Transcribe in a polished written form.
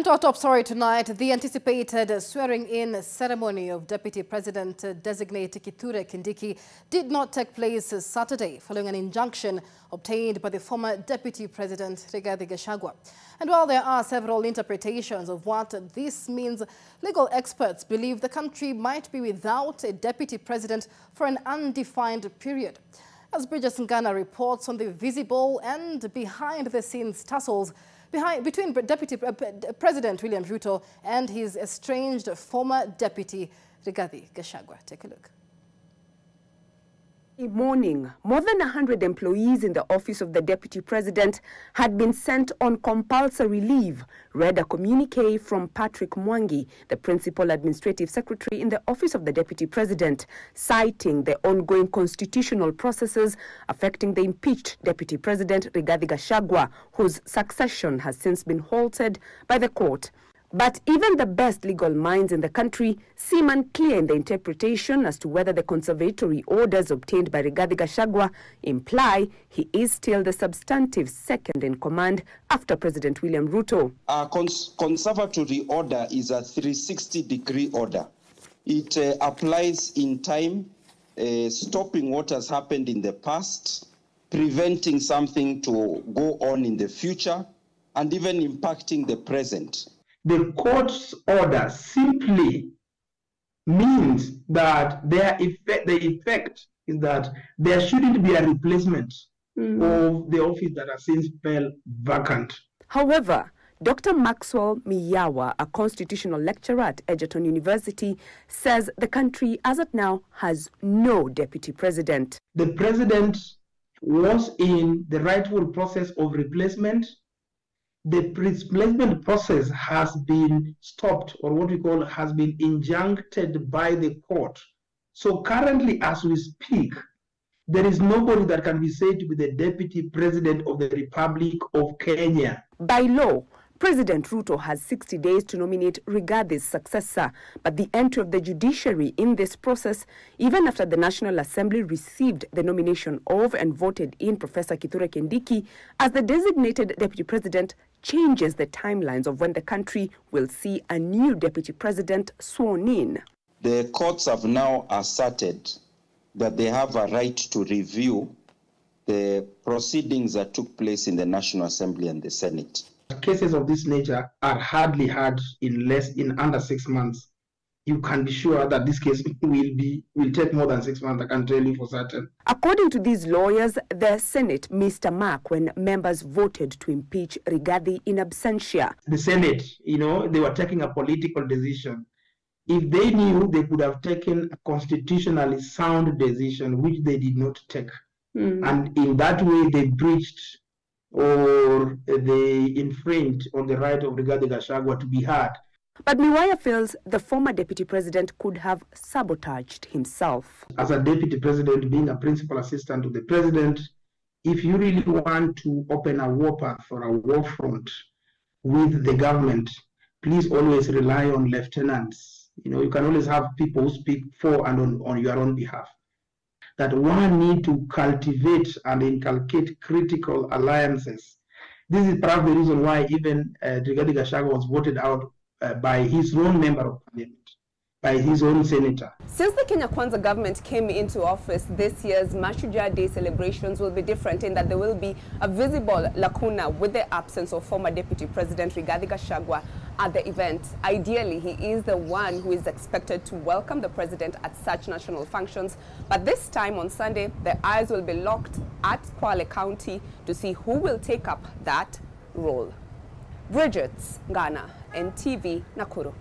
To our top story tonight, the anticipated swearing-in ceremony of Deputy President-designate Kithure Kindiki did not take place Saturday following an injunction obtained by the former Deputy President Rigathi Gachagua. And while there are several interpretations of what this means, legal experts believe the country might be without a Deputy President for an undefined period. As Bridget Ngana reports on the visible and behind-the-scenes tussles between Deputy President William Ruto and his estranged former Deputy Rigathi Gachagua. Take a look. In the morning, more than 100 employees in the office of the Deputy President had been sent on compulsory leave, read a communique from Patrick Mwangi, the Principal Administrative Secretary in the office of the Deputy President, citing the ongoing constitutional processes affecting the impeached Deputy President Rigathi Gachagua, whose succession has since been halted by the court. But even the best legal minds in the country seem unclear in the interpretation as to whether the conservatory orders obtained by Rigathi Gachagua imply he is still the substantive second in command after President William Ruto. Our conservatory order is a 360-degree order. It applies in time, stopping what has happened in the past, preventing something to go on in the future, and even impacting the present. The court's order simply means that the effect is that there shouldn't be a replacement of the office that has since fell vacant. However, Dr. Maxwell Miyawa, a constitutional lecturer at Egerton University, says the country as of now has no deputy president. The president was in the rightful process of replacement. The replacement process has been stopped, or what we call has been injuncted by the court. So currently, as we speak, there is nobody that can be said to be the Deputy President of the Republic of Kenya. By law, President Ruto has 60 days to nominate Rigathi's successor, but the entry of the judiciary in this process, even after the National Assembly received the nomination of and voted in Professor Kithure Kindiki as the designated Deputy President, changes the timelines of when the country will see a new Deputy President sworn in. The courts have now asserted that they have a right to review the proceedings that took place in the National Assembly and the Senate. Cases of this nature are hardly heard in under 6 months. You can be sure that this case will take more than 6 months, I can tell you for certain. According to these lawyers, the Senate missed a mark when members voted to impeach Rigathi in absentia. The Senate, they were taking a political decision. If they knew, they could have taken a constitutionally sound decision, which they did not take. And in that way, they breached or they infringed on the right of Rigathi Gachagua to be heard. But Miwaya feels the former deputy president could have sabotaged himself. As a deputy president, being a principal assistant to the president, if you really want to open a war path or a war front with the government, please always rely on lieutenants. You can always have people who speak for and on your own behalf. That one need to cultivate and inculcate critical alliances. This is perhaps the reason why even Rigathi Gachagua was voted out by his own member of parliament, by his own senator. Since the Kenya Kwanza government came into office, this year's Mashujaa Day celebrations will be different in that there will be a visible lacuna with the absence of former Deputy President Rigathi Gachagua at the event. Ideally, he is the one who is expected to welcome the president at such national functions. But this time on Sunday, the eyes will be locked at Kwale County to see who will take up that role. Bridget Ngana, NTV, Nakuru.